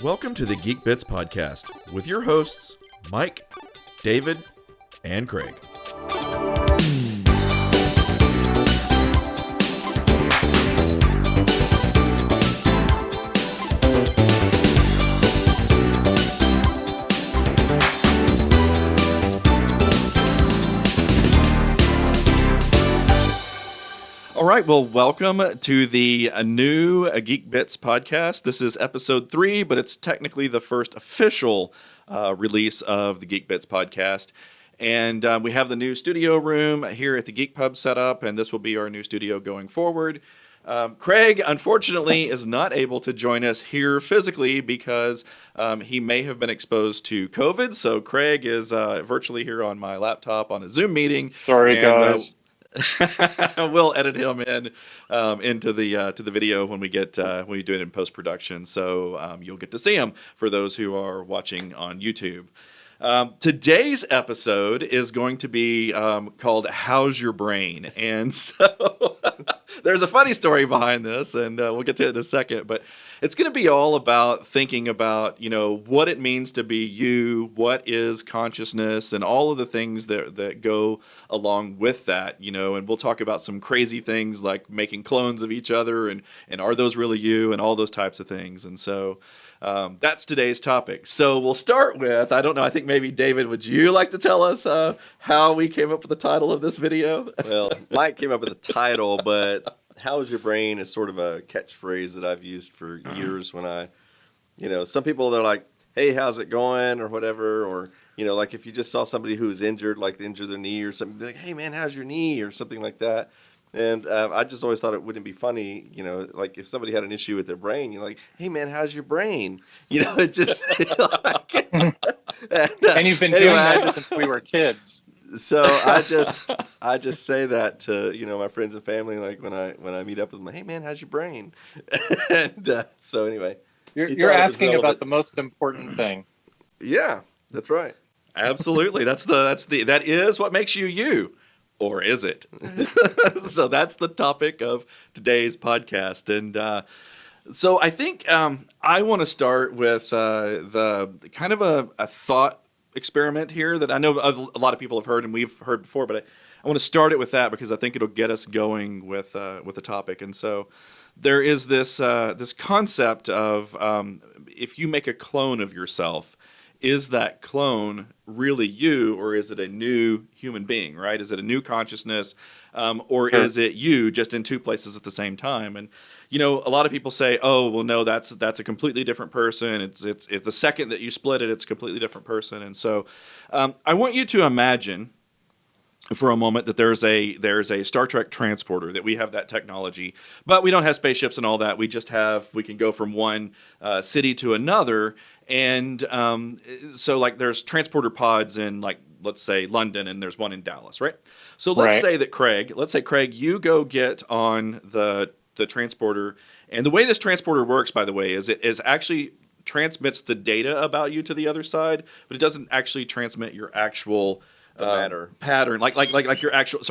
Welcome to the Geekbits podcast with your hosts, Mike, David, and Craig. All right, well, welcome to the new Geekbits podcast. This is episode 3, but it's technically the first official release of the Geekbits podcast. And we have the new studio room here at the Geek Pub set up, and this will be our new studio going forward. Craig, unfortunately, is not able to join us here physically because he may have been exposed to COVID. So Craig is virtually here on my laptop on a Zoom meeting. Sorry, guys. We'll edit him in into the video when we do it in post production, so you'll get to see him for those who are watching on YouTube. Today's episode is going to be called "How's Your Brain?" and so there's a funny story behind this, and we'll get to it in a second. But it's going to be all about thinking about what it means to be you, what is consciousness, and all of the things that go along with that. And we'll talk about some crazy things like making clones of each other, and are those really you, and all those types of things. And so that's today's topic. So we'll start with, I think maybe David, would you like to tell us how we came up with the title of this video? Well, Mike came up with the title, but "How's your brain?" is sort of a catchphrase that I've used for years when some people, they're like, "Hey, how's it going?" or whatever, or, like if you just saw somebody who was injured, like they injured their knee or something, they're like, "Hey man, how's your knee?" or something like that. And I just always thought it wouldn't be funny, like if somebody had an issue with their brain, you're like, "Hey man, how's your brain?" It just like, and you've been doing that since we were kids. So I just say that to my friends and family, like when I meet up with them, "Hey man, how's your brain?" And so anyway, you're asking about the most important thing. Yeah, that's right. Absolutely, that is what makes you you. Or is it? So that's the topic of today's podcast. And so I think I want to start with the kind of a thought experiment here that I know a lot of people have heard and we've heard before, but I want to start it with that because I think it'll get us going with the topic. And so there is this concept of if you make a clone of yourself, is that clone really you, or is it a new human being, right? Is it a new consciousness, or is it you just in two places at the same time? And, a lot of people say, oh, well, no, that's a completely different person. It's the second that you split it, it's a completely different person. And so I want you to imagine for a moment that there's a Star Trek transporter, that we have that technology, but we don't have spaceships and all that. We can go from one city to another. And so like there's transporter pods in, like, let's say London, and there's one in Dallas, right? So let's say Craig, you go get on the transporter. And the way this transporter works, by the way, is it actually transmits the data about you to the other side, but it doesn't actually transmit your actual pattern, like your actual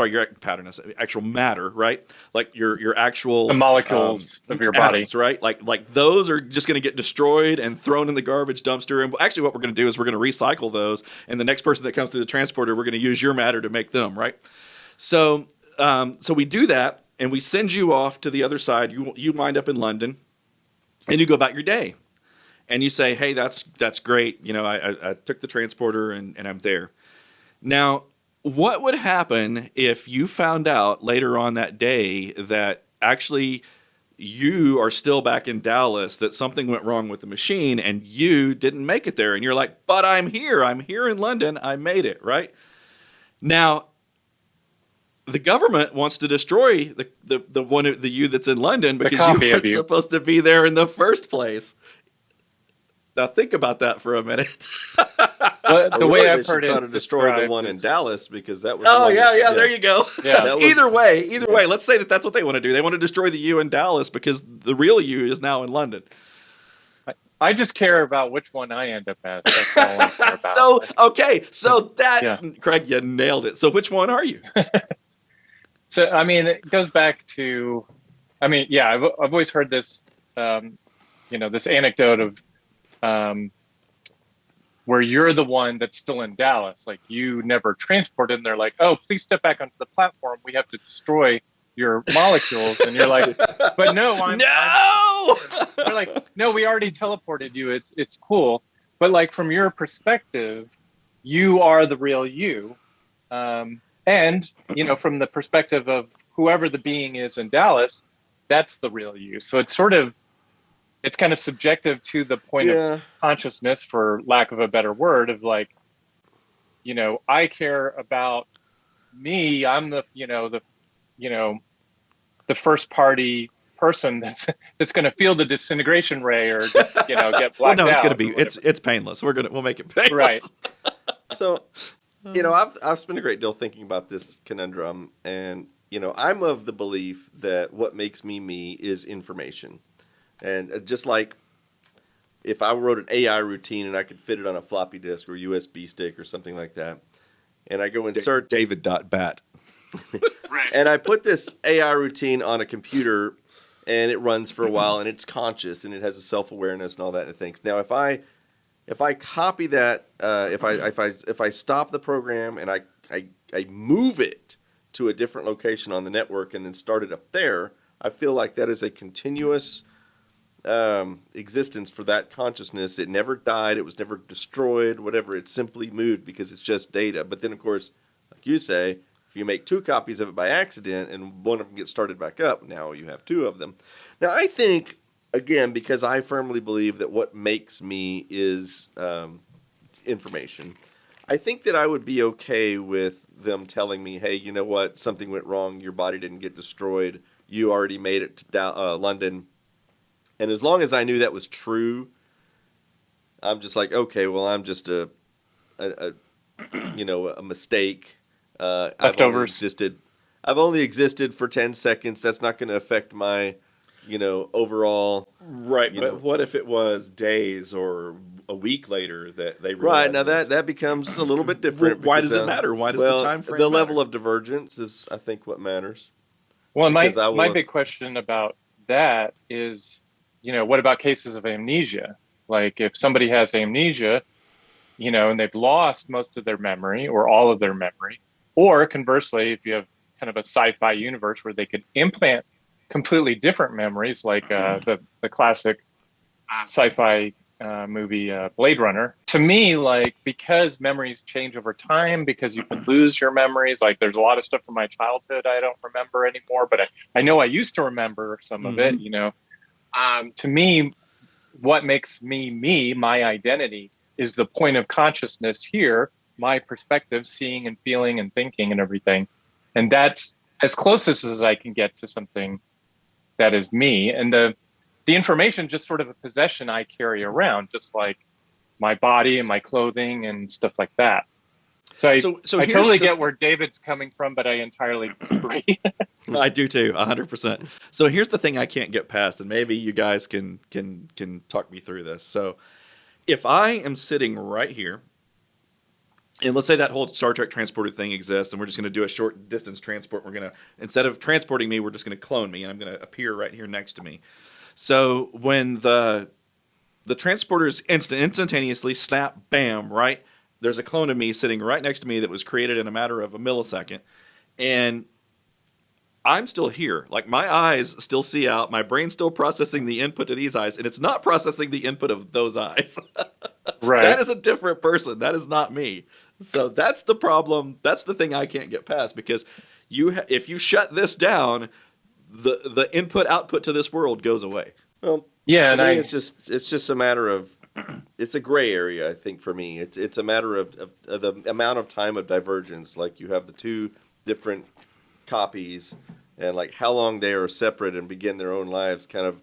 matter, right? Like your actual the molecules of your body, atoms, right? Like those are just going to get destroyed and thrown in the garbage dumpster. And actually, what we're going to do is we're going to recycle those, and the next person that comes through the transporter, we're going to use your matter to make them, right? So we do that, and we send you off to the other side. You wind up in London, and you go about your day, and you say, "Hey, that's great. I took the transporter and I'm there." Now, what would happen if you found out later on that day that actually you are still back in Dallas, that something went wrong with the machine and you didn't make it there? And you're like, "But I'm here in London, I made it," right? Now, the government wants to destroy the you that's in London because you weren't supposed to be there in the first place. Now think about that for a minute. The way I've heard it, try to destroy the one in Dallas because that was. There you go. Yeah. Either way, let's say that's what they want to do. They want to destroy the you in Dallas because the real you is now in London. I just care about which one I end up at. That's all I care about. Craig, you nailed it. So which one are you? So it goes back to, I've always heard this, this anecdote of where you're the one that's still in Dallas, like you never transported, and they're like, "Oh, please step back onto the platform. We have to destroy your molecules," and you're like, "But no, I'm." No. They're like, "No, we already teleported you. It's cool." But like from your perspective, you are the real you, and from the perspective of whoever the being is in Dallas, that's the real you. So it's kind of subjective to the point of Yeah. consciousness, for lack of a better word, of like, I care about me. I'm the first party person that's going to feel the disintegration ray, or just get Well, blacked no, it's gonna out be or whatever. it's painless. We'll make it painless. Right. So, I've spent a great deal thinking about this conundrum, and I'm of the belief that what makes me me is information, and just like if I wrote an AI routine and I could fit it on a floppy disk or USB stick or something like that, and I go insert David.bat. Right. and I put this AI routine on a computer, and it runs for a while, and it's conscious, and it has a self-awareness and all that and things. Now, if I copy that, if I stop the program and I move it to a different location on the network and then start it up there, I feel like that is a continuous existence for that consciousness. It never died. It was never destroyed. Whatever. It simply moved because it's just data. But then, of course, like you say, if you make 2 copies of it by accident and one of them gets started back up, now you have 2 of them. Now, I think, again, because I firmly believe that what makes me is information, I think that I would be okay with them telling me, hey, you know what, something went wrong, your body didn't get destroyed, you already made it to London. And as long as I knew that was true, I'm just like, okay, well, I'm just a mistake. Leftovers. I've only existed for 10 seconds. That's not going to affect my, overall. Right, But what if it was days or a week later that they Right, realized now this? that becomes a little bit different. Why because, does it matter? Why does well, the time frame the matter? level of divergence is, I think, what matters. Well, Because I will my have- big question about that is, what about cases of amnesia? Like if somebody has amnesia, and they've lost most of their memory or all of their memory, or conversely, if you have kind of a sci-fi universe where they could implant completely different memories, like the classic sci-fi movie Blade Runner. To me, like, because memories change over time, because you can lose your memories, like there's a lot of stuff from my childhood I don't remember anymore, but I know I used to remember some of it, to me, what makes me, my identity, is the point of consciousness here, my perspective, seeing and feeling and thinking and everything. And that's as close as I can get to something that is me. And the information just sort of a possession I carry around, just like my body and my clothing and stuff like that. So I here's totally get where David's coming from, but I entirely disagree. I do too, 100%. So here's the thing I can't get past, and maybe you guys can talk me through this. So if I am sitting right here, and let's say that whole Star Trek transporter thing exists, and we're just going to do a short distance transport. We're going to, instead of transporting me, we're just going to clone me, and I'm going to appear right here next to me. So when the transporters instantaneously snap, bam, right? There's a clone of me sitting right next to me that was created in a matter of a millisecond. And I'm still here. Like, my eyes still see out. My brain's still processing the input of these eyes, and it's not processing the input of those eyes. Right. That is a different person. That is not me. So that's the problem. That's the thing I can't get past, because if you shut this down, the input output to this world goes away. Well, Yeah, for and me, it's just a matter of, it's a gray area. I think for me, it's a matter of the amount of time of divergence. Like, you have the 2 different copies, and like how long they are separate and begin their own lives kind of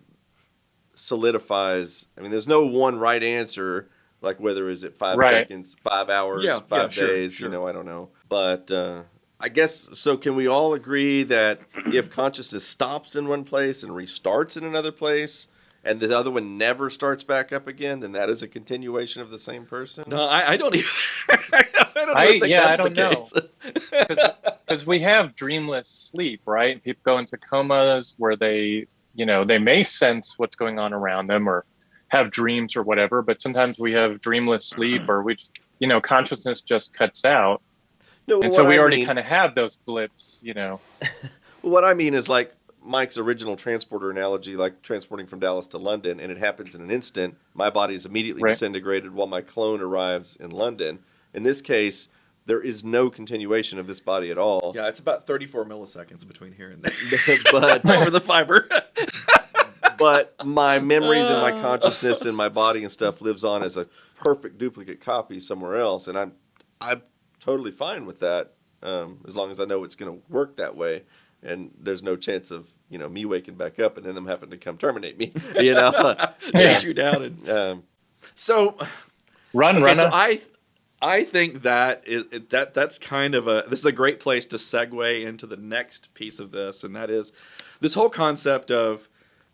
solidifies. I mean, there's no one right answer. Like, whether is it 5 Right. seconds, 5 hours, Yeah, 5 sure, days, sure. I don't know. But I guess, so can we all agree that if consciousness stops in one place and restarts in another place, and the other one never starts back up again, then that is a continuation of the same person? No, I don't even. I don't even think that's I don't the know. case. Because we have dreamless sleep, right? People go into comas where they may sense what's going on around them, or have dreams or whatever, but sometimes we have dreamless sleep, or we, consciousness just cuts out. No, And so what we I already mean, kind of have those blips, what I mean is like Mike's original transporter analogy, like transporting from Dallas to London, and it happens in an instant. My body is immediately right? disintegrated while my clone arrives in London. In this case, there is no continuation of this body at all. Yeah, it's about 34 milliseconds between here and there. But Over the fiber. but my memories and my consciousness and my body and stuff lives on as a perfect duplicate copy somewhere else, and I'm totally fine with that, as long as I know it's going to work that way, and there's no chance of me waking back up and then them having to come terminate me, Chase you down. And, so, Run, okay, so runner. I think that's kind of this is a great place to segue into the next piece of this, and that is this whole concept of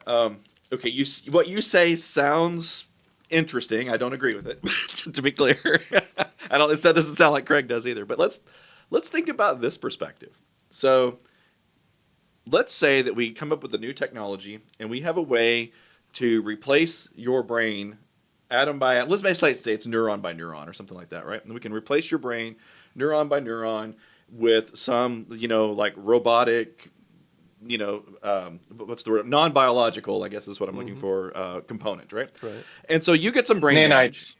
okay, what you say sounds interesting. I don't agree with it, to be clear. I don't. That doesn't sound like Craig does either. But let's think about this perspective. So let's say that we come up with a new technology and we have a way to replace your brain atom by atom. Let's say it's neuron by neuron or something like that, right? And we can replace your brain neuron by neuron with some, like robotic, what's the word? Non-biological, I guess is what I'm looking for, component, right? Right. And so you get some brain damage.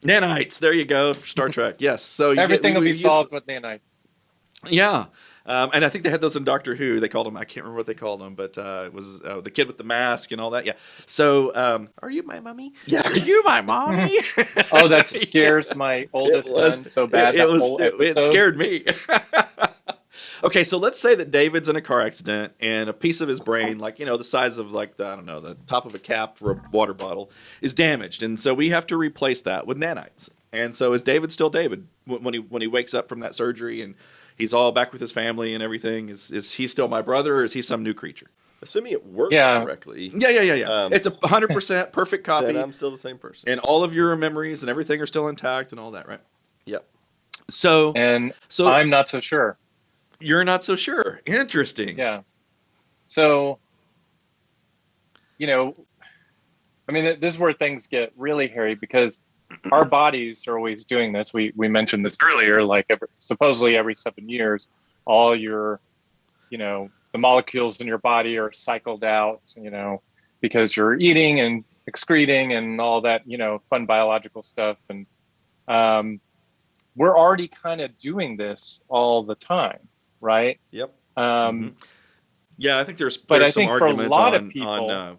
Nanites. There you go. For Star Trek. Yes. So Everything will be solved with nanites. Yeah. And I think they had those in Doctor Who. They called them, I can't remember what they called them, but it was the kid with the mask and all that. Yeah. So, are you my mommy? Yeah. Are you my mommy? Oh, that scares my oldest son so bad. It scared me. Okay, so let's say that David's in a car accident and a piece of his brain, like, the size of like the top of a cap for a water bottle is damaged. And so we have to replace that with nanites. And so is David still David when he wakes up from that surgery and he's all back with his family and everything? Is he still my brother, or is he some new creature? Assuming it works correctly. Yeah. It's 100% perfect copy. Then I'm still the same person. And all of your memories and everything are still intact and all that, right? Yep. So I'm not so sure. You're not so sure. Interesting. Yeah. So, this is where things get really hairy, because our bodies are always doing this. We mentioned this earlier, like supposedly every 7 years, all your, the molecules in your body are cycled out, because you're eating and excreting and all that, fun biological stuff. And we're already kind of doing this all the time. Right. Yep. Yeah, I think there's I some think argument for a lot on, of people.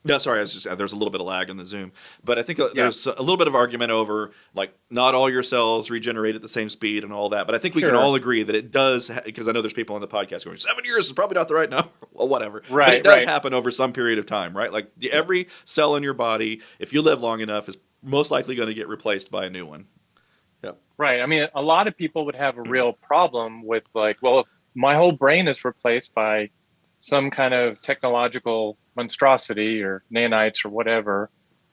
No, sorry, there's a little bit of lag in the Zoom, but I think there's a little bit of argument over like not all your cells regenerate at the same speed and all that. But I think we can all agree that it does, because I know there's people on the podcast going 7 years is probably not the right number. Well, whatever. Right. But it does happen over some period of time, right? Like every cell in your body, if you live long enough, is most likely going to get replaced by a new one. Right. I mean, a lot of people would have a real problem with like, well, if my whole brain is replaced by some kind of technological monstrosity or nanites or whatever,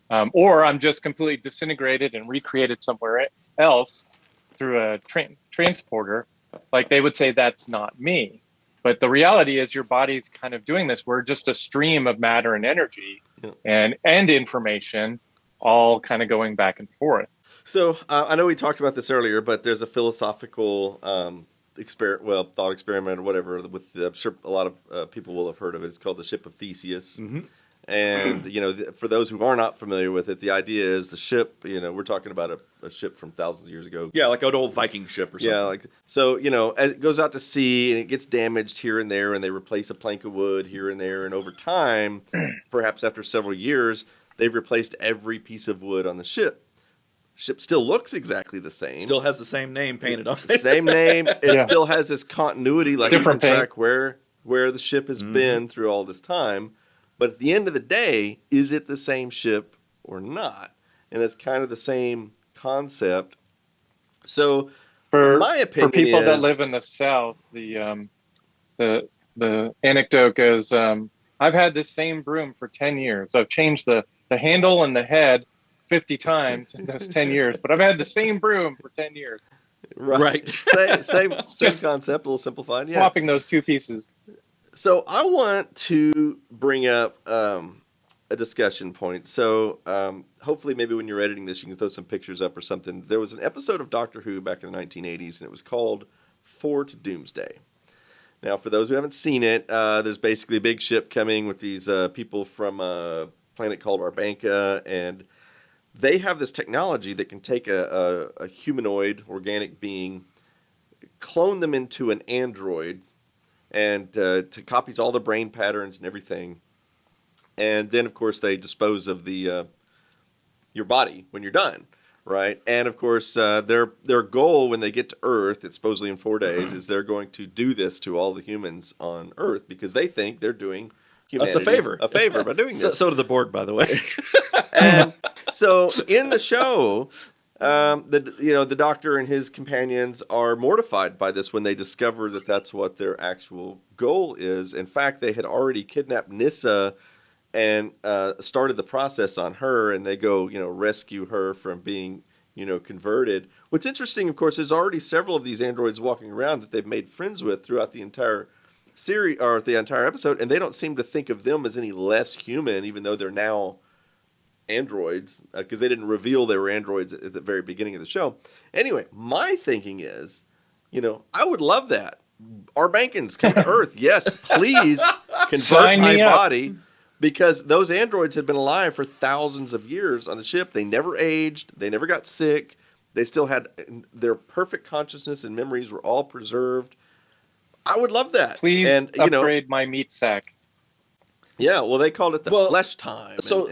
or I'm just completely disintegrated and recreated somewhere else through a transporter, like they would say that's not me. But the reality is your body's kind of doing this. We're just a stream of matter and energy and information, all kind of going back and forth. So I know we talked about this earlier, but there's a philosophical thought experiment or whatever. I'm sure a lot of people will have heard of it. It's called the Ship of Theseus. Mm-hmm. And for those who are not familiar with it, the idea is the ship. We're talking about a ship from thousands of years ago. Yeah, like an old Viking ship or something. Yeah, so as it goes out to sea and it gets damaged here and there, and they replace a plank of wood here and there, and over time, perhaps after several years, they've replaced every piece of wood on the ship. Ship still looks exactly the same. Still has the same name painted on it. Same name. It still has this continuity, like you can track where the ship has been through all this time. But at the end of the day, is it the same ship or not? And it's kind of the same concept. So, my opinion for people that live in the South, the anecdote goes, I've had this same broom for 10 years. I've changed the handle and the head 50 times in those 10 years, but I've had the same broom for 10 years. Right. Same concept, a little simplified. Yeah. Swapping those two pieces. So I want to bring up a discussion point. So hopefully maybe when you're editing this, you can throw some pictures up or something. There was an episode of Doctor Who back in the 1980s, and it was called Fort Doomsday. Now, for those who haven't seen it, there's basically a big ship coming with these people from a planet called Arbanca, and they have this technology that can take a humanoid, organic being, clone them into an android, and to copies all the brain patterns and everything. And then, of course, they dispose of the your body when you're done. Right, and of course, their goal when they get to Earth, it's supposedly in 4 days, is they're going to do this to all the humans on Earth because they think they're doing humanity us a favor by doing this. So do the Borg, by the way. And so in the show, the Doctor and his companions are mortified by this when they discover that that's what their actual goal is. In fact, they had already kidnapped Nyssa and started the process on her, and they go, rescue her from being, converted. What's interesting, of course, there's already several of these androids walking around that they've made friends with throughout the entire series or the entire episode, and they don't seem to think of them as any less human, even though they're now androids, because they didn't reveal they were androids at the very beginning of the show. Anyway, my thinking is, I would love that. Our Bankins come to Earth. Yes, please convert Sign my me up. body. Because those androids had been alive for thousands of years on the ship. They never aged. They never got sick. They still had their perfect consciousness and memories were all preserved. I would love that. Please upgrade my meat sack. Yeah, well, they called it the flesh time. So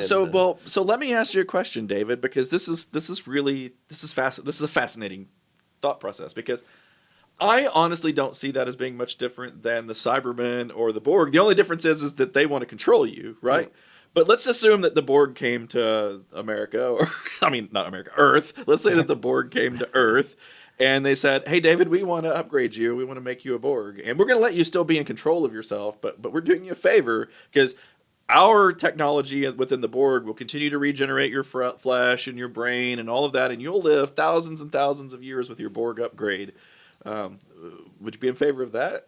let me ask you a question, David, because this is a fascinating thought process, because I honestly don't see that as being much different than the Cybermen or the Borg. The only difference is that they want to control you, right? Mm. But let's assume that the Borg came to America, or not America, Earth. Let's say that the Borg came to Earth, and they said, "Hey, David, we want to upgrade you. We want to make you a Borg, and we're going to let you still be in control of yourself, but we're doing you a favor because our technology within the Borg will continue to regenerate your flesh and your brain and all of that, and you'll live thousands and thousands of years with your Borg upgrade." Would you be in favor of that?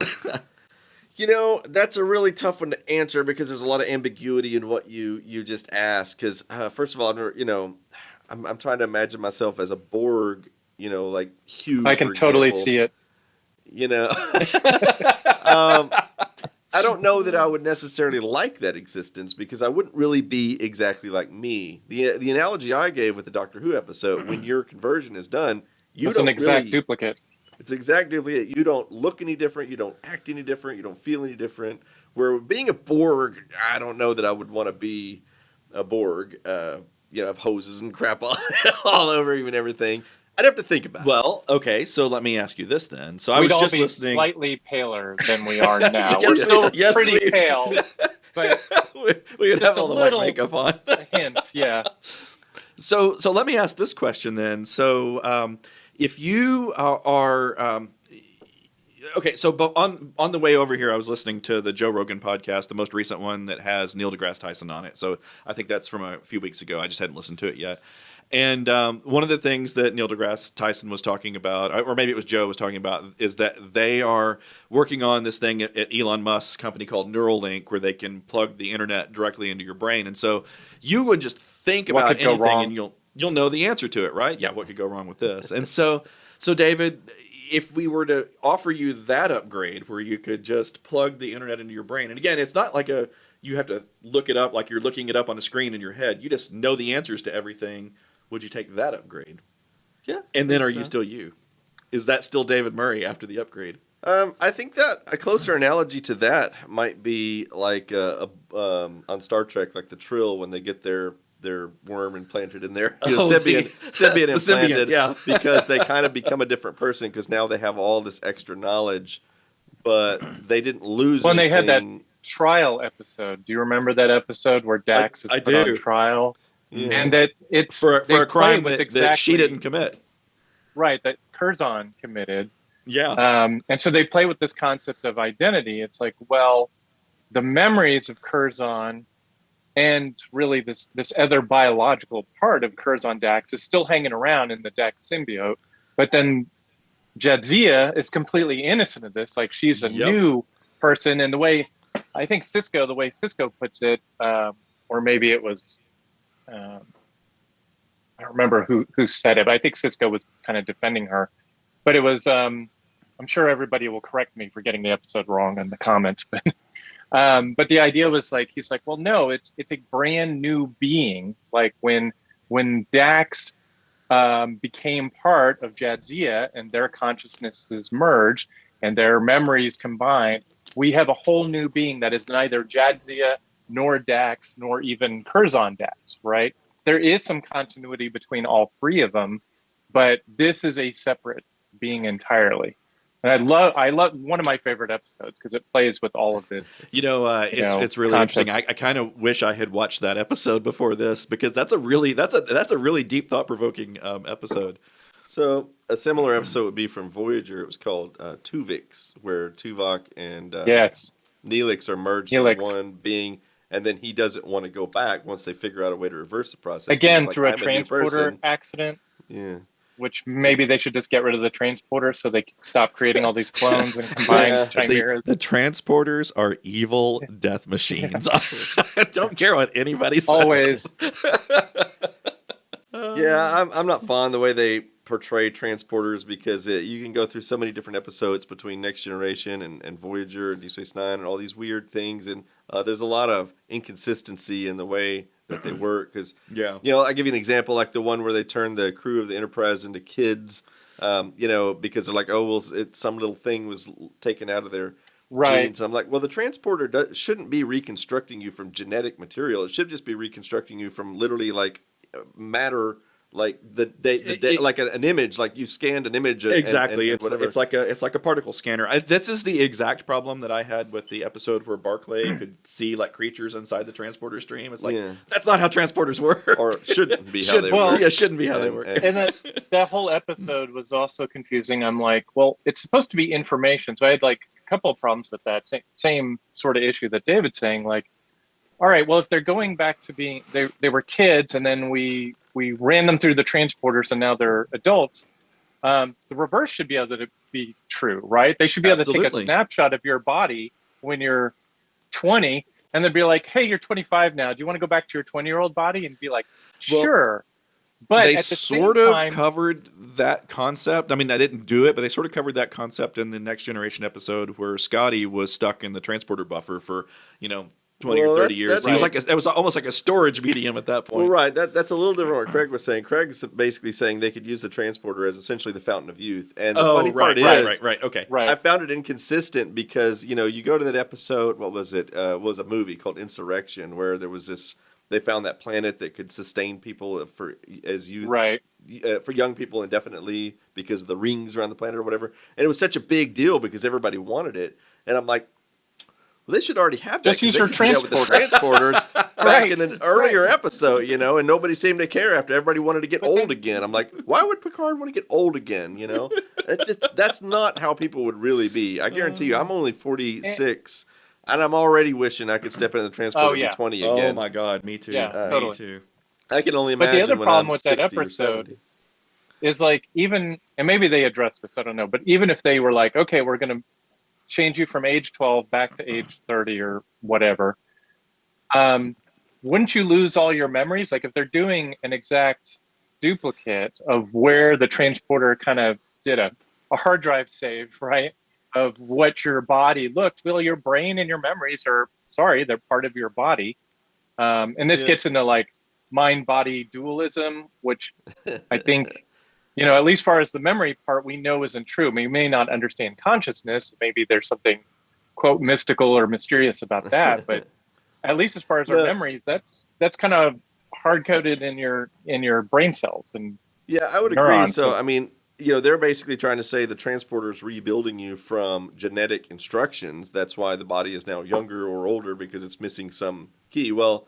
That's a really tough one to answer because there's a lot of ambiguity in what you just asked. Because first of all, I'm trying to imagine myself as a Borg. Like huge. I can totally see it. I don't know that I would necessarily like that existence because I wouldn't really be exactly like me. The analogy I gave with the Doctor Who episode, when your conversion is done, it's an exact duplicate. It's exactly it. You don't look any different. You don't act any different. You don't feel any different. Where being a Borg, I don't know that I would want to be a Borg. Have hoses and crap all over you and everything. I'd have to think about it. Well, okay, so let me ask you this then. So We'd I was all just be listening. Slightly paler than we are now. We're still pretty pale, but we would have all the white makeup on. Hint, yeah. So let me ask this question then. So if you are okay, so but on the way over here, I was listening to the Joe Rogan podcast, the most recent one that has Neil deGrasse Tyson on it. So I think that's from a few weeks ago. I just hadn't listened to it yet. And one of the things that Neil deGrasse Tyson was talking about, or maybe it was Joe was talking about, is that they are working on this thing at Elon Musk's company called Neuralink, where they can plug the internet directly into your brain. And so you would just think about anything, and you'll know the answer to it, right? Yeah, what could go wrong with this? And so David, if we were to offer you that upgrade, where you could just plug the internet into your brain, and again, it's not like you have to look it up like you're looking it up on a screen in your head. You just know the answers to everything. Would you take that upgrade? Yeah. And then are you still you? Is that still David Murray after the upgrade? I think that a closer analogy to that might be like on Star Trek, like the Trill when they get their worm implanted in there. Symbiont implanted, yeah. Because they kind of become a different person because now they have all this extra knowledge, but they didn't lose anything. They had that trial episode. Do you remember that episode where Dax is put on trial? Yeah. And that it's for a crime that she didn't commit. Right, that Curzon committed. Yeah. And so they play with this concept of identity. It's like, well, the memories of Curzon and really this other biological part of Curzon Dax is still hanging around in the Dax symbiote. But then Jadzia is completely innocent of this. Like, she's a new person. And the way Cisco puts it, or maybe it was, I don't remember who said it, but I think Cisco was kind of defending her. But it was, I'm sure everybody will correct me for getting the episode wrong in the comments. But the idea was like, he's like, well, no, it's a brand new being. Like when Dax became part of Jadzia and their consciousnesses merged and their memories combined, we have a whole new being that is neither Jadzia nor Dax nor even Curzon Dax, right? There is some continuity between all three of them, but this is a separate being entirely. And I love one of my favorite episodes because it plays with all of this. It's really concept. interesting. I kind of wish I had watched that episode before this because that's a really deep, thought provoking episode. So a similar episode would be from Voyager. It was called Tuvix, where Tuvok and Yes. Neelix are merged Neelix. in one being, and then he doesn't want to go back once they figure out a way to reverse the process. 'Cause Again, he's like, through a "I'm new transporter person." accident, Yeah. which maybe they should just get rid of the transporter so they can stop creating all these clones and combined Yeah. chimeras. The transporters are evil death machines. I don't care what anybody says. Always. Yeah, I'm not fond of the way they portray transporters because you can go through so many different episodes between Next Generation and Voyager and Deep Space Nine and all these weird things, and there's a lot of inconsistency in the way that they work. Because I give you an example, like the one where they turn the crew of the Enterprise into kids, because they're like, oh well, some little thing was taken out of their genes. I'm like, well, the transporter shouldn't be reconstructing you from genetic material. It should just be reconstructing you from literally like matter, like like an image, like you scanned an image. Exactly, and whatever. it's like a particle scanner. This is the exact problem that I had with the episode where Barclay could see like creatures inside the transporter stream. It's like that's not how transporters work, or shouldn't be how they work. Yeah, shouldn't be how they work. And that whole episode was also confusing. I'm like, well, it's supposed to be information, so I had like a couple of problems with that. Same sort of issue that David's saying. Like, all right, well, if they're going back to being they were kids, and then we ran them through the transporters, and now they're adults. The reverse should be able to be true, right? They should be able to take a snapshot of your body when you're 20, and they'd be like, "Hey, you're 25 now. Do you want to go back to your 20-year-old body?" And be like, "Sure." But they at the sort same of time, covered that concept. I mean, I didn't do it, but they sort of covered that concept in the Next Generation episode where Scotty was stuck in the transporter buffer for 20 or 30 years. He was it was almost like a storage medium at that point. Well, right. That's a little different what Craig was saying. Craig's basically saying they could use the transporter as essentially the fountain of youth. And the funny part is, okay. I found it inconsistent because, you go to that episode, what was it? It was a movie called Insurrection where there was this, they found that planet that could sustain people as youth. right. For young people indefinitely because of the rings around the planet or whatever. And it was such a big deal because everybody wanted it. And I'm like, well, they should already have that. Just use your with the transporters back in an earlier episode, and nobody seemed to care after everybody wanted to get old again. I'm like, why would Picard want to get old again? That's not how people would really be. I guarantee you, I'm only 46, and I'm already wishing I could step into the transporter and be 20 again. Oh my God, me too. Yeah, totally. Me too. I can only imagine. But the other when problem I'm with that 60 or episode 70. is like, even, and maybe they addressed this, I don't know, but even if they were like, okay, we're going to change you from age 12 back to age 30 or whatever, wouldn't you lose all your memories? Like if they're doing an exact duplicate of where the transporter kind of did a hard drive save, right, of what your body looked, well, your brain and your memories they're part of your body. And this gets into like mind-body dualism, which I think, at least far as the memory part, we know isn't true. We may not understand consciousness. Maybe there's something, quote, mystical or mysterious about that. But at least as far as our memories, that's kind of hard-coded in your brain cells. And yeah, I would agree. So, I mean, they're basically trying to say the transporter is rebuilding you from genetic instructions. That's why the body is now younger or older because it's missing some key. Well,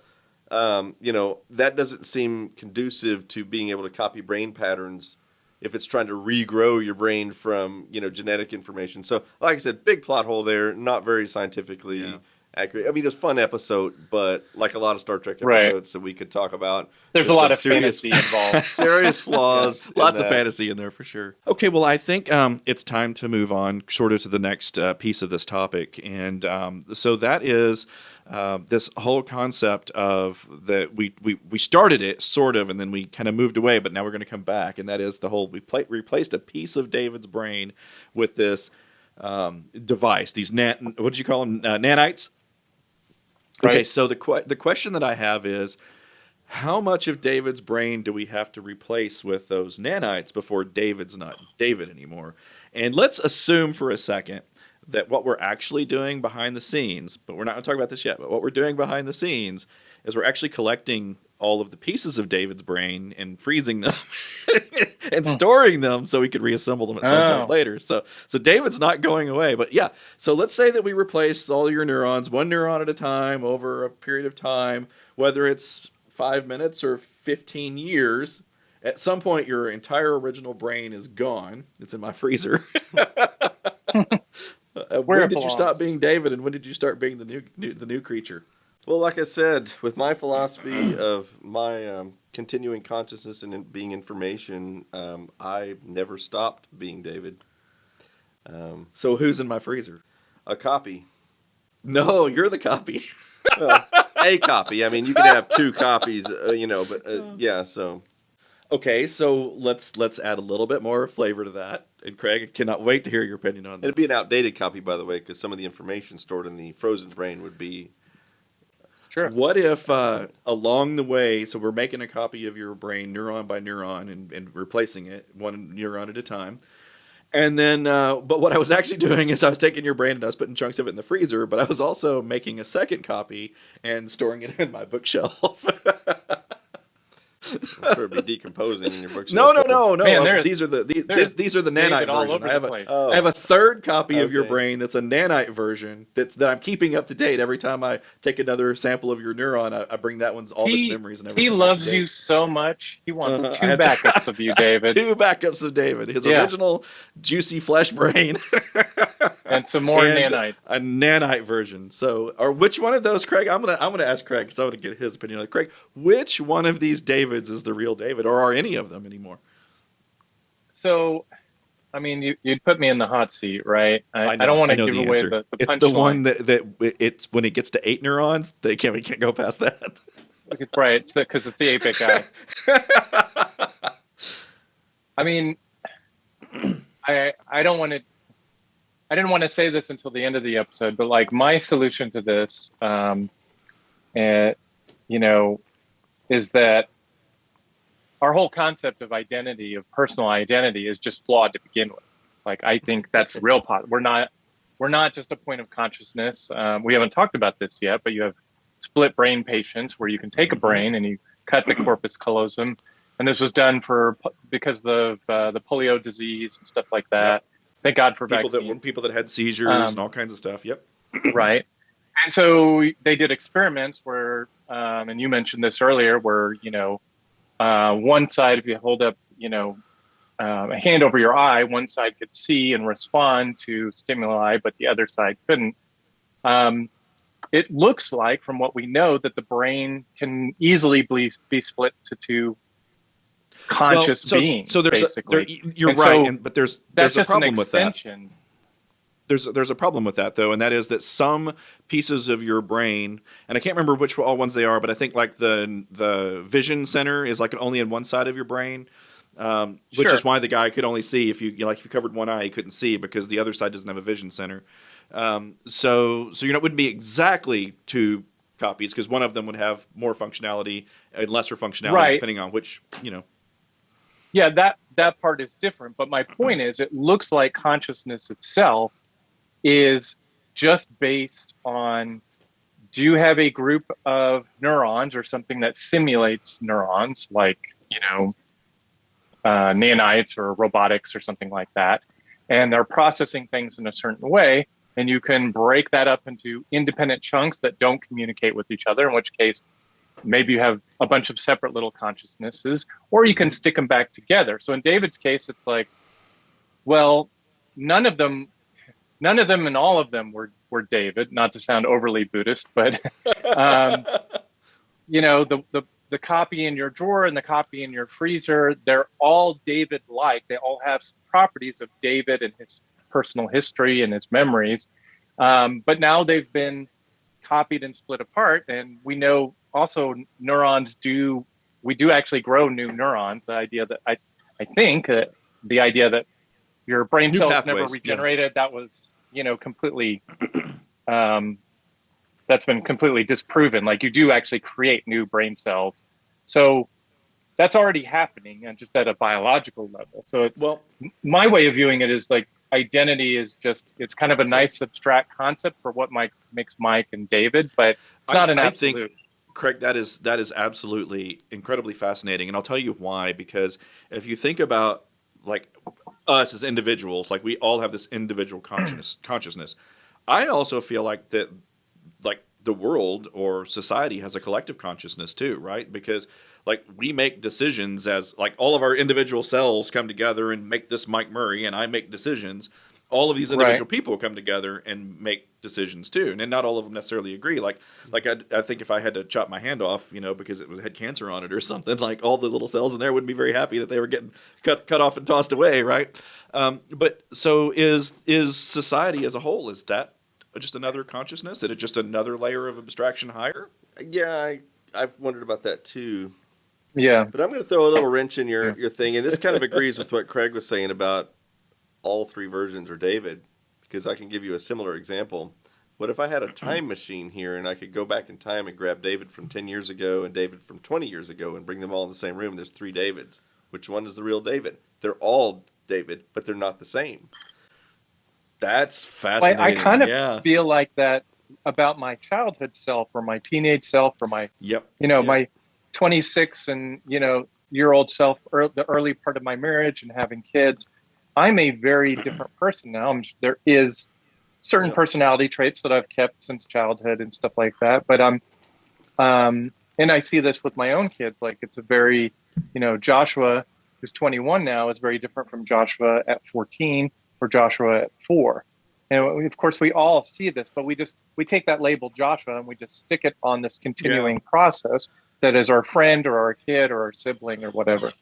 that doesn't seem conducive to being able to copy brain patterns if it's trying to regrow your brain from, genetic information. So, like I said, big plot hole there, not very scientifically accurate. I mean, it was a fun episode, but like a lot of Star Trek Right. episodes that we could talk about, There's a some lot of serious, fantasy involved. serious flaws. in Lots of that. fantasy in there for sure. Okay, well, I think it's time to move on sort of to the next piece of this topic. And so that is this whole concept of that we started it sort of, and then we kind of moved away, but now we're going to come back. And that is the whole, replaced a piece of David's brain with this device, these what did you call them? Nanites? Okay, Right. so the question that I have is, how much of David's brain do we have to replace with those nanites before David's not David anymore? And let's assume for a second that what we're actually doing behind the scenes, but we're not going to talk about this yet, but what we're doing behind the scenes is we're actually collecting all of the pieces of David's brain and freezing them and storing them so we could reassemble them at some point later. So David's not going away. But yeah, so let's say that we replace all your neurons, one neuron at a time over a period of time, whether it's 5 minutes or 15 years. At some point, your entire original brain is gone. It's in my freezer. When did you stop being David, and when did you start being the new creature? Well, like I said, with my philosophy of my continuing consciousness and being information, I never stopped being David. So who's in my freezer? A copy. No, you're the copy. A copy. I mean, you can have two copies, but yeah, so. Okay, so let's add a little bit more flavor to that. And Craig, I cannot wait to hear your opinion on this. It'd be an outdated copy, by the way, because some of the information stored in the frozen brain would be... Sure. What if along the way, so we're making a copy of your brain neuron by neuron and replacing it one neuron at a time. And then, but what I was actually doing is I was taking your brain and I was putting chunks of it in the freezer, but I was also making a second copy and storing it in my bookshelf. I'm sure it'd be decomposing in your bookshelf. No. Man, these are the nanite all version. over the place. I have a third copy of your Okay. brain that's a nanite version that I'm keeping up to date. Every time I take another sample of your neuron, I bring that one's all its memories and everything. He loves you so much. He wants two I had- backups of you, David, Two backups of David, his Yeah. original juicy flesh brain, and some more and nanites. a nanite version. So, or which one of those, Craig? I'm gonna ask Craig because I want to get his opinion on it. Craig, which one of these Davids is the real David, or are any of them anymore? So, I mean, you'd put me in the hot seat, right? I know- don't want I to know give the away answer. the It's the punchline. one that it's when it gets to 8 neurons, we can't go past that. Right, because it's the 8-bit guy. I mean, I don't want to. I didn't want to say this until the end of the episode, but like my solution to this, is that our whole concept of identity, of personal identity, is just flawed to begin with. Like, I think that's the real part. We're not just a point of consciousness. We haven't talked about this yet, but you have split brain patients where you can take a brain and you cut the corpus callosum, and this was done because of the polio disease and stuff like that. Thank God for vaccines. People that had seizures and all kinds of stuff. Yep. Right. And so they did experiments where, and you mentioned this earlier, where, one side, if you hold up, a hand over your eye, one side could see and respond to stimuli, but the other side couldn't. It looks like, from what we know, that the brain can easily be split to two conscious beings. So basically. You're And right, so but there's that's a just problem an with that. extension. There's a problem with that though, and that is that some pieces of your brain, and I can't remember which all ones they are, but I think like the vision center is like only in one side of your brain, which Sure. is why the guy could only see if you covered one eye, he couldn't see because the other side doesn't have a vision center. So it wouldn't be exactly two copies because one of them would have more functionality and lesser functionality Right. depending on which. Yeah, that part is different. But my point is, it looks like consciousness itself is just based on, do you have a group of neurons or something that simulates neurons, like, nanites or robotics or something like that, and they're processing things in a certain way, and you can break that up into independent chunks that don't communicate with each other, in which case maybe you have a bunch of separate little consciousnesses, or you can stick them back together. So in David's case, it's like, well, none of them and all of them were were David, not to sound overly Buddhist, but um, the copy in your drawer and the copy in your freezer, they're all David-like. They all have properties of David and his personal history and his memories. But now they've been copied and split apart. And we know also we do actually grow new neurons. The idea that I think the idea that your brain New cells pathways, never regenerated, that was, completely, that's been completely disproven. Like you do actually create new brain cells. So that's already happening and just at a biological level. So it's Well, my way of viewing it is like identity is it's kind of a nice abstract concept for what makes Mike and David, but it's not an absolute. I think, Craig, that is absolutely incredibly fascinating, and I'll tell you why. Because if you think about like us as individuals, like we all have this individual consciousness. I also feel like that, like the world or society has a collective consciousness too, right? Because like we make decisions as like all of our individual cells come together and make this Mike Murray, and I make decisions. All of these individual people come together and make decisions too, and not all of them necessarily agree. Like I think if I had to chop my hand off, because it had cancer on it or something, like all the little cells in there wouldn't be very happy that they were getting cut off and tossed away, right? But so is society as a whole? Is that just another consciousness? Is it just another layer of abstraction higher? Yeah, I've wondered about that too. Yeah. But I'm going to throw a little wrench in your thing, and this kind of agrees with what Craig was saying about all three versions are David, because I can give you a similar example. What if I had a time machine here and I could go back in time and grab David from 10 years ago and David from 20 years ago and bring them all in the same room? There's three Davids. Which one is the real David? They're all David, but they're not the same. That's fascinating. I kind of feel like that about my childhood self or my teenage self or my, my 26 and, year old self, or the early part of my marriage and having kids. I'm a very different person now. There is certain personality traits that I've kept since childhood and stuff like that. But and I see this with my own kids. Like it's a very, Joshua, who's 21 now, is very different from Joshua at 14 or Joshua at 4. And of course, we all see this, but we take that label Joshua and we just stick it on this continuing process that is our friend or our kid or our sibling or whatever.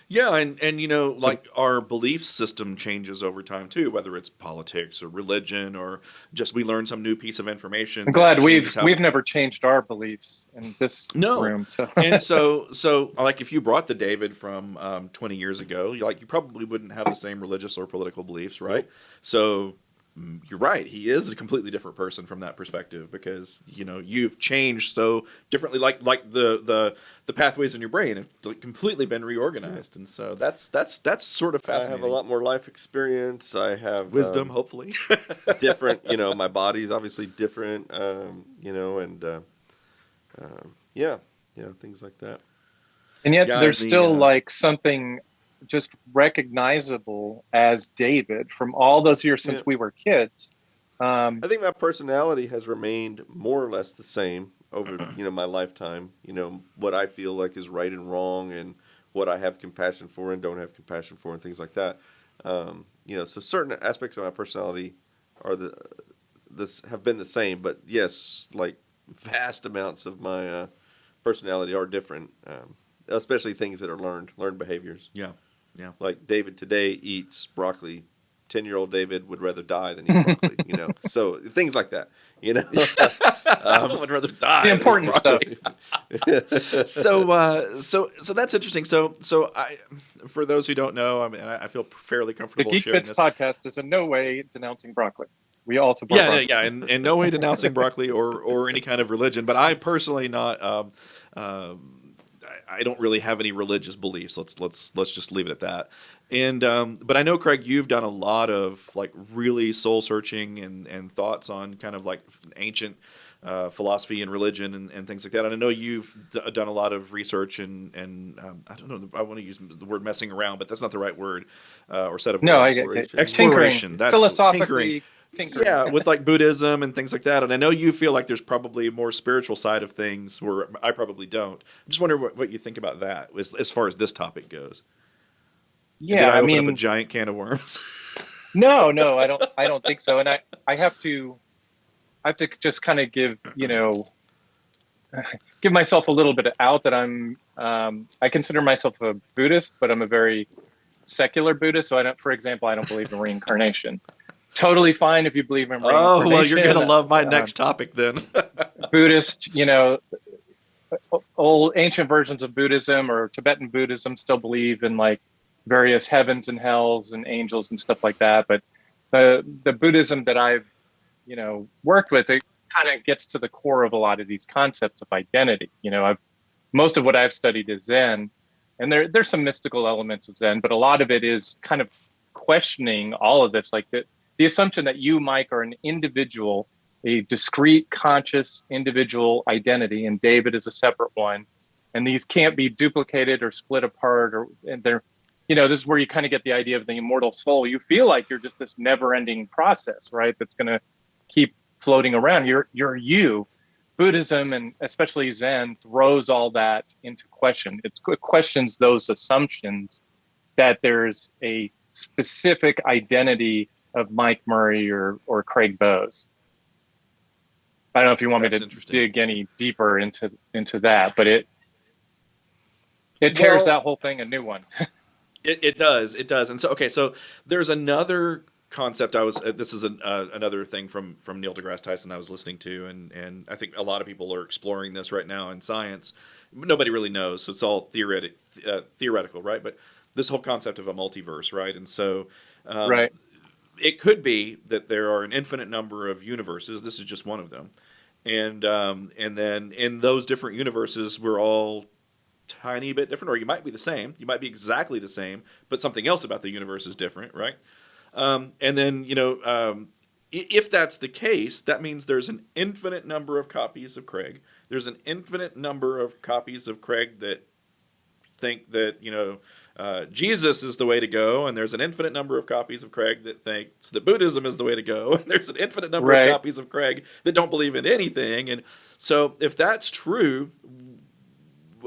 Yeah, and like our belief system changes over time too, whether it's politics or religion or just we learn some new piece of information. I'm glad we've never changed our beliefs in this room. So. And so like if you brought the David from 20 years ago, you probably wouldn't have the same religious or political beliefs, right? So you're right. He is a completely different person from that perspective because you've changed so differently. Like the pathways in your brain have completely been reorganized, and so that's sort of fascinating. I have a lot more life experience. I have wisdom, hopefully. Different. My body's obviously different. Things like that. And yet there's still like something just recognizable as David from all those years since we were kids. I think my personality has remained more or less the same over my lifetime. What I feel like is right and wrong, and what I have compassion for and don't have compassion for, and things like that. So certain aspects of my personality have been the same, but yes, like vast amounts of my personality are different, especially things that are learned behaviors. Yeah. Yeah. Like David today eats broccoli. 10-year-old David would rather die than eat broccoli, So things like that, I would rather die. The important stuff. So that's interesting. So I, for those who don't know, I feel fairly comfortable sharing this. this. The Geekbits podcast is in no way denouncing broccoli. We all support broccoli. Yeah, and no way denouncing broccoli or any kind of religion. But I personally not. I don't really have any religious beliefs. Let's just leave it at that. And but I know, Craig, you've done a lot of like really soul searching and thoughts on kind of like ancient philosophy and religion and things like that. And I know you've done a lot of research and I don't know. I want to use the word messing around, but that's not the right word or set of words. Exploration. That's philosophically. Tinkering. Yeah, with like Buddhism and things like that. And I know you feel like there's probably a more spiritual side of things where I probably don't. I just wonder what you think about that as far as this topic goes. Yeah, Did I open up a giant can of worms? No, I don't think so. And I have to I have to just kind of give myself a little bit of out that I consider myself a Buddhist, but I'm a very secular Buddhist. So for example, I don't believe in reincarnation. Totally fine if you believe in reincarnation. Oh, well, you're going to love my next topic then. Buddhist, old ancient versions of Buddhism or Tibetan Buddhism still believe in like various heavens and hells and angels and stuff like that. But the Buddhism that I've, worked with, it kind of gets to the core of a lot of these concepts of identity. Most of what I've studied is Zen, and there's some mystical elements of Zen, but a lot of it is kind of questioning all of this, like the assumption that you, Mike, are an individual, a discrete, conscious individual identity, and David is a separate one, and these can't be duplicated or split apart, and they're, this is where you kind of get the idea of the immortal soul. You feel like you're just this never-ending process, right? That's going to keep floating around. You're you. Buddhism, and especially Zen, throws all that into question. It questions those assumptions that there's a specific identity of Mike Murray or Craig Bowes. I don't know if you want me to dig any deeper into that, but it tears that whole thing a new one. It does. And so there's another concept this is another thing from Neil deGrasse Tyson I was listening to, and I think a lot of people are exploring this right now in science. Nobody really knows, so it's all theoretical, right? But this whole concept of a multiverse, right? And so right. It could be that there are an infinite number of universes. This is just one of them, and then in those different universes, we're all tiny bit different, or you might be the same. You might be exactly the same, but something else about the universe is different, right? And then, if that's the case, that means there's an infinite number of copies of Craig. There's an infinite number of copies of Craig that think that, Jesus is the way to go. And there's an infinite number of copies of Craig that thinks that Buddhism is the way to go. And there's an infinite number of copies of Craig that don't believe in anything. And so if that's true,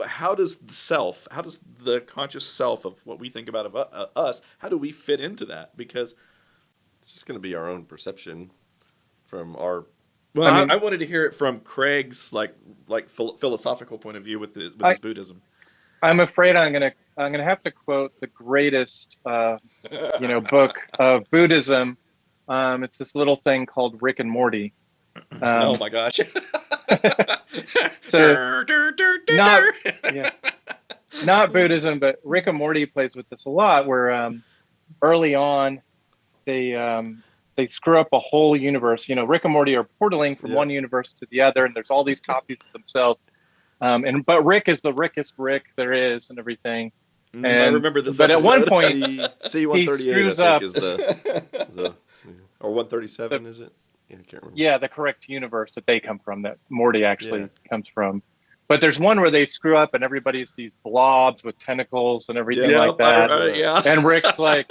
how does the conscious self of what we think about of us, how do we fit into that? Because it's just going to be our own perception from our. Well, I wanted to hear it from Craig's like philosophical point of view with his Buddhism. I'm afraid I'm gonna have to quote the greatest book of Buddhism. It's this little thing called Rick and Morty. Oh my gosh. So not Buddhism, but Rick and Morty plays with this a lot, where early on they screw up a whole universe. Rick and Morty are portaling from one universe to the other, and there's all these copies of themselves. But Rick is the Rickest Rick there is, and everything. And I remember this. But episode. At one point, C-138 I think is the or 137 is it? Yeah, I can't remember. Yeah, the correct universe that they come from, that Morty actually comes from. But there's one where they screw up and everybody's these blobs with tentacles and everything like that. And Rick's like,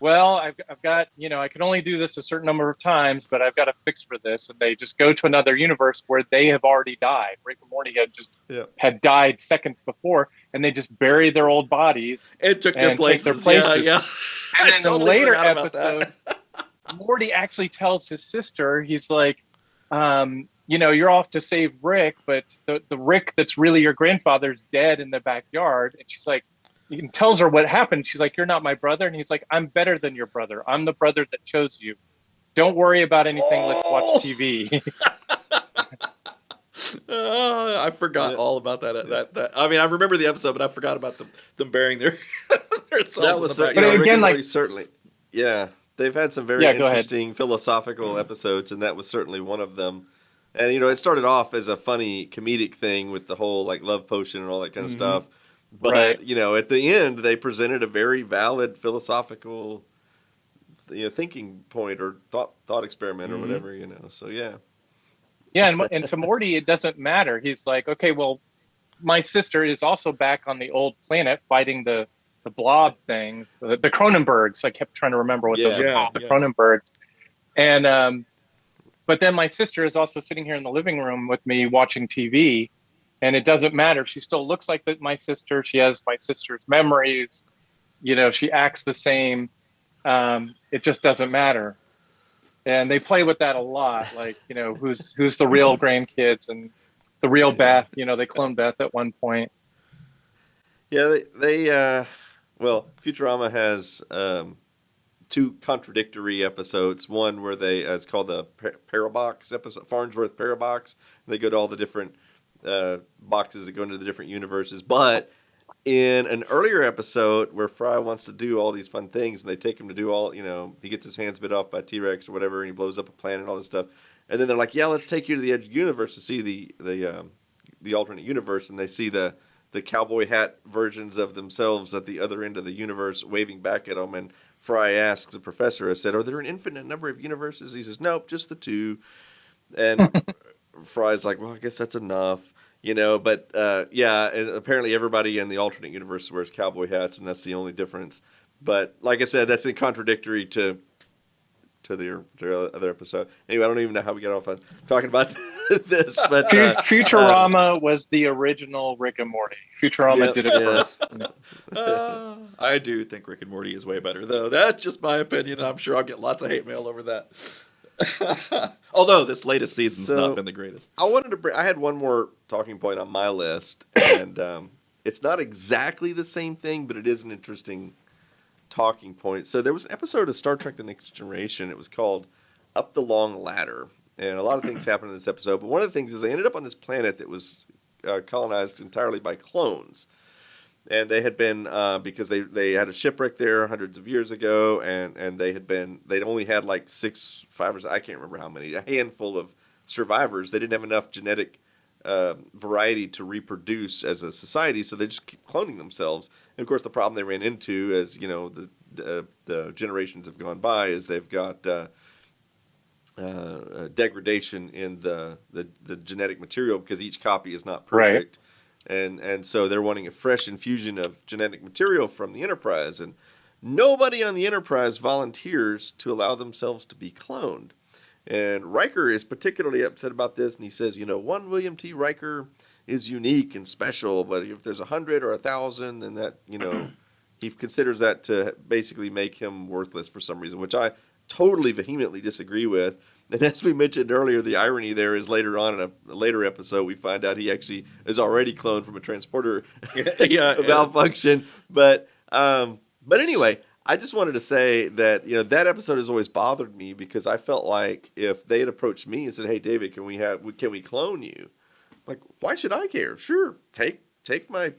well, I've got, I can only do this a certain number of times, but I've got a fix for this. And they just go to another universe where they have already died. Rick and Morty had died seconds before, and they just bury their old bodies. It took their places. Yeah. And then in a later episode, Morty actually tells his sister, he's like, you're off to save Rick, but the Rick that's really your grandfather's dead in the backyard. And she's like, he tells her what happened. She's like, you're not my brother. And he's like, I'm better than your brother. I'm the brother that chose you. Don't worry about anything. Let's watch TV. I forgot all about that. I mean, I remember the episode, but I forgot about them burying their souls. That was but again, certainly, they've had some very interesting philosophical episodes, and that was certainly one of them. And it started off as a funny comedic thing with the whole like love potion and all that kind of stuff. But at the end, they presented a very valid philosophical, thinking point or thought experiment or whatever. So yeah. Yeah, and to Morty, it doesn't matter. He's like, okay, well, my sister is also back on the old planet fighting the blob things, the Cronenbergs. I kept trying to remember what those are called, the Cronenbergs. And but then my sister is also sitting here in the living room with me watching TV, and it doesn't matter. She still looks like my sister. She has my sister's memories. She acts the same. It just doesn't matter. And they play with that a lot, like, who's the real grandkids and the real Beth. They cloned Beth at one point. Yeah, well, Futurama has two contradictory episodes. One where it's called the Parabox episode, Farnsworth Parabox. They go to all the different boxes that go into the different universes. But in an earlier episode where Fry wants to do all these fun things, and they take him to do all, he gets his hands bit off by a T-Rex or whatever, and he blows up a planet and all this stuff. And then they're like, yeah, let's take you to the edge of the universe to see the alternate universe, and they see the cowboy hat versions of themselves at the other end of the universe waving back at them. And Fry asks the professor, I said, are there an infinite number of universes? He says, nope, just the two. And Fry's like, well, I guess that's enough, but yeah, and apparently everybody in the alternate universe wears cowboy hats, and that's the only difference. But like I said, that's contradictory to the other episode. Anyway, I don't even know how we got off on talking about this, but Futurama was the original Rick and Morty. Futurama did it first. I do think Rick and Morty is way better, though. That's just my opinion. I'm sure I'll get lots of hate mail over that. Although this latest season's not been the greatest. I had one more talking point on my list, and it's not exactly the same thing, but it is an interesting talking point. So there was an episode of Star Trek The Next Generation. It was called Up the Long Ladder. And a lot of things happened in this episode. But one of the things is they ended up on this planet that was colonized entirely by clones. And they had been, because they had a shipwreck there hundreds of years ago, and they'd only had like 5 or 6, I can't remember how many, a handful of survivors. They didn't have enough genetic variety to reproduce as a society, so they just keep cloning themselves. And of course, the problem they ran into, as the generations have gone by, is they've got degradation in the genetic material because each copy is not perfect, right. And so they're wanting a fresh infusion of genetic material from the Enterprise, and nobody on the Enterprise volunteers to allow themselves to be cloned. And Riker is particularly upset about this, and he says, one William T. Riker is unique and special, but if there's 100 or 1,000, then that, he considers that to basically make him worthless for some reason, which I totally vehemently disagree with. And as we mentioned earlier, the irony there is later on in a later episode, we find out he actually is already cloned from a transporter malfunction. But anyway, I just wanted to say that, that episode has always bothered me because I felt like if they had approached me and said, hey, David, can we clone you? Like, why should I care? Sure, take my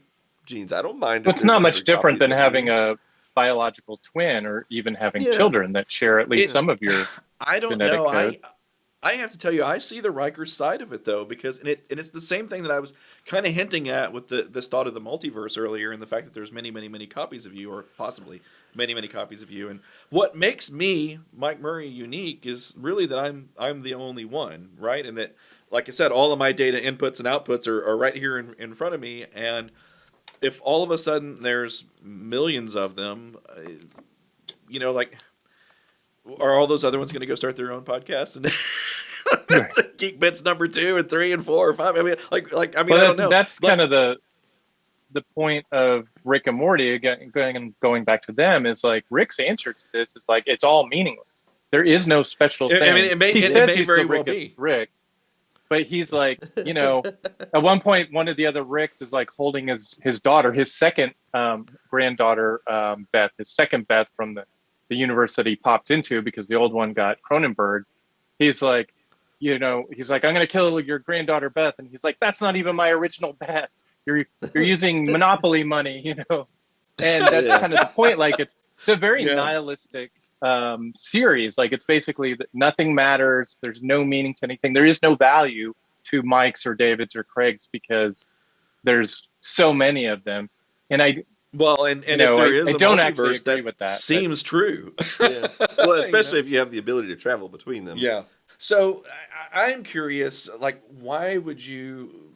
genes. I don't mind. It's not much different than having a biological twin or even having children that share at least some of your I don't genetic know. code. I have to tell you, I see the Riker side of it, though, because it's the same thing that I was kind of hinting at with this thought of the multiverse earlier, and the fact that there's many, many, many copies of you, or possibly many, many copies of you. And what makes me, Mike Murray, unique is really that I'm the only one, right? And that, like I said, all of my data inputs and outputs are right here in front of me. And if all of a sudden there's millions of them, are all those other ones going to go start their own podcast and Geekbits number 2 and 3 and 4 or 5? I mean, I don't know. That's kind of the point of Rick and Morty. Again, going back to them, is like Rick's answer to this is like it's all meaningless. There is no special thing. I mean, it may very well be Rick, but he's like, at one point, one of the other Ricks is like holding his daughter, his second granddaughter, Beth, his second Beth from the universe that he popped into because the old one got Cronenberg. He's like, I'm going to kill your granddaughter Beth, and he's like, that's not even my original Beth. You're using Monopoly money, and that's kind of the point. Like it's a very nihilistic series. Like it's basically that nothing matters. There's no meaning to anything. There is no value to Mike's or David's or Craig's because there's so many of them. And if there is a multiverse, that seems true. Well, especially if you have the ability to travel between them. Yeah. So I'm curious, like, why would you,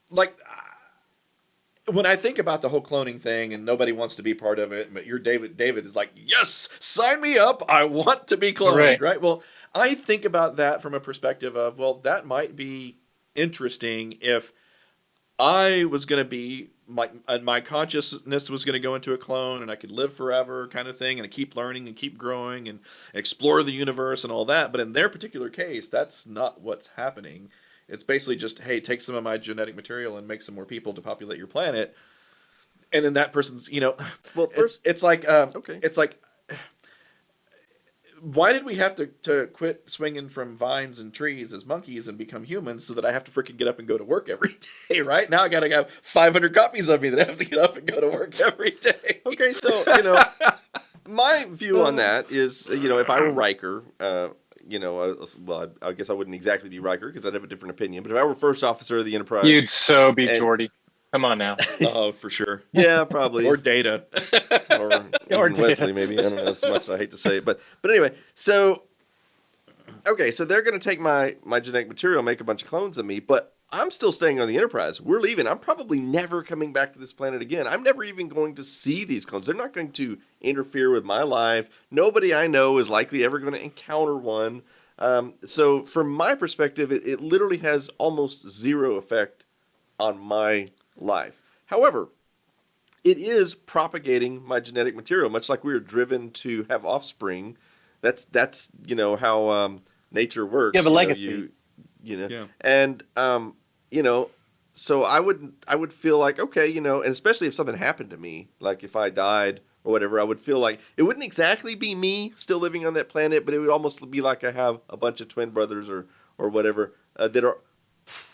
like, when I think about the whole cloning thing and nobody wants to be part of it, but David is like, yes, sign me up. I want to be cloned, right? Well, I think about that from a perspective of, well, that might be interesting if I was going to be my consciousness was going to go into a clone and I could live forever kind of thing, and I keep learning and keep growing and explore the universe and all that. But in their particular case, that's not what's happening. It's basically just, hey, take some of my genetic material and make some more people to populate your planet. And then that person's, Well, first, it's like, okay. it's like, why did we have to quit swinging from vines and trees as monkeys and become humans so that I have to freaking get up and go to work every day, right? Now I got to have 500 copies of me that I have to get up and go to work every day. Okay, so, my view on that is, if I were Riker, well, I guess I wouldn't exactly be Riker because I'd have a different opinion. But if I were first officer of the Enterprise, You'd so be Geordi. Come on now. Oh, for sure. Yeah, probably. Or Data. or Wesley, maybe. I don't know as much as I hate to say it. But anyway, so they're going to take my genetic material, make a bunch of clones of me, but I'm still staying on the Enterprise. We're leaving. I'm probably never coming back to this planet again. I'm never even going to see these clones. They're not going to interfere with my life. Nobody I know is likely ever going to encounter one. So from my perspective, it literally has almost zero effect on my life. However, it is propagating my genetic material, much like we are driven to have offspring. That's how nature works. You have a legacy. Yeah. And so I would feel like, okay, and especially if something happened to me, like if I died or whatever, I would feel like it wouldn't exactly be me still living on that planet, but it would almost be like I have a bunch of twin brothers or whatever that are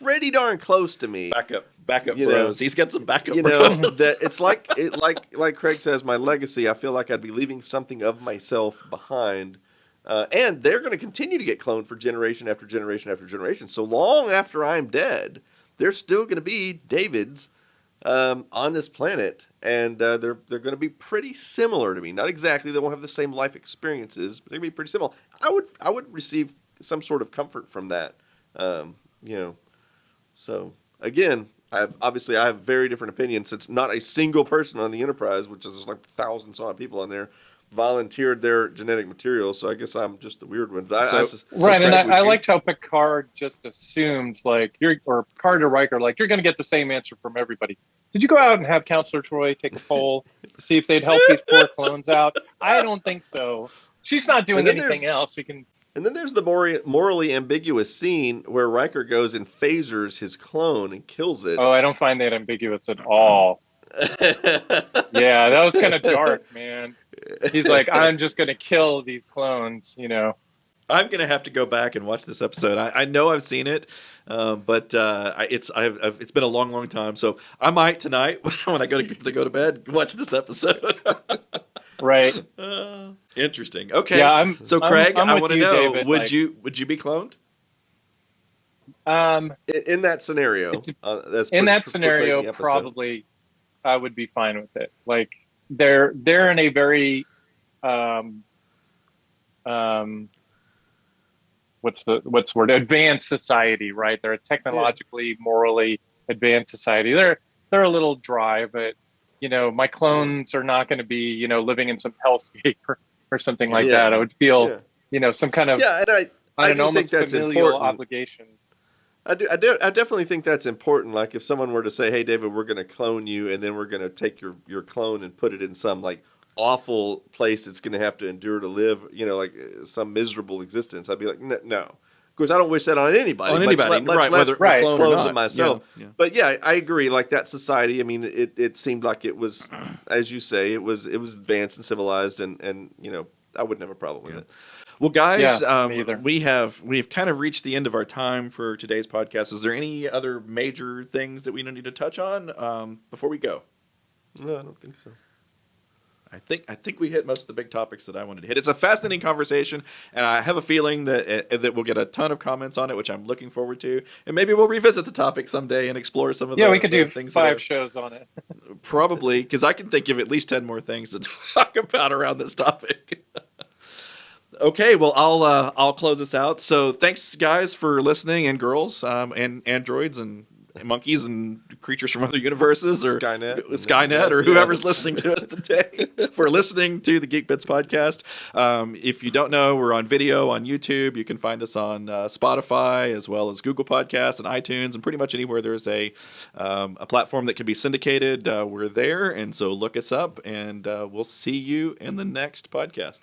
pretty darn close to me. Backup bros. He's got some backup bros. That it's like Craig says, my legacy. I feel like I'd be leaving something of myself behind, and they're going to continue to get cloned for generation after generation after generation. So long after I'm dead, there's still going to be Davids on this planet, and they're going to be pretty similar to me. Not exactly; they won't have the same life experiences, but they're going to be pretty similar. I would receive some sort of comfort from that. So again, I have very different opinions. Since not a single person on the Enterprise, which is like thousands of people on there, volunteered their genetic material. So I guess I'm just the weird one. Right, and I liked how Picard just assumed, or Picard or Riker, you're going to get the same answer from everybody. Did you go out and have Counselor Troy take a poll to see if they'd help these poor clones out? I don't think so. She's not doing anything else. We can. And then there's the morally ambiguous scene where Riker goes and phasers his clone and kills it. Oh, I don't find that ambiguous at all. Yeah, that was kind of dark, man. He's like, I'm just going to kill these clones, I'm going to have to go back and watch this episode. I know I've seen it, but it's been a long, long time. So I might tonight when I go to bed watch this episode. Right. Interesting. Okay. Yeah, so Craig, I want to know: David, would you be cloned? In that scenario, scenario, probably I would be fine with it. They're in a very what's the word? Advanced society, right? They're a technologically, morally advanced society. They're a little dry, but my clones are not going to be, living in some hellscape or something like that. I would feel, some kind of, and I do think that's familial important. Obligation. I definitely think that's important. Like if someone were to say, "Hey, David, we're going to clone you, and then we're going to take your clone and put it in some awful place it's going to have to endure to live, some miserable existence," I'd be like, "No." Of course, I don't wish that on anybody. Much less clones of myself. Yeah. But yeah, I agree. Like that society, I mean, it seemed like it was, as you say, it was advanced and civilized, and I wouldn't have a problem with it. Well, guys, me we've kind of reached the end of our time for today's podcast. Is there any other major things that we need to touch on before we go? No, I don't think so. I think we hit most of the big topics that I wanted to hit. It's a fascinating conversation, and I have a feeling that we'll get a ton of comments on it, which I'm looking forward to. And maybe we'll revisit the topic someday and explore some of we could do things 5 shows on it. Probably, because I can think of at least 10 more things to talk about around this topic. Okay, well, I'll close this out. So thanks, guys, for listening, and girls, and androids, and monkeys and creatures from other universes, or Skynet. or whoever's listening to us today for listening to the Geekbits podcast. If you don't know, we're on video on YouTube. You can find us on Spotify as well as Google Podcasts and iTunes, and pretty much anywhere there's a platform that can be syndicated. We're there, and so look us up, and we'll see you in the next podcast.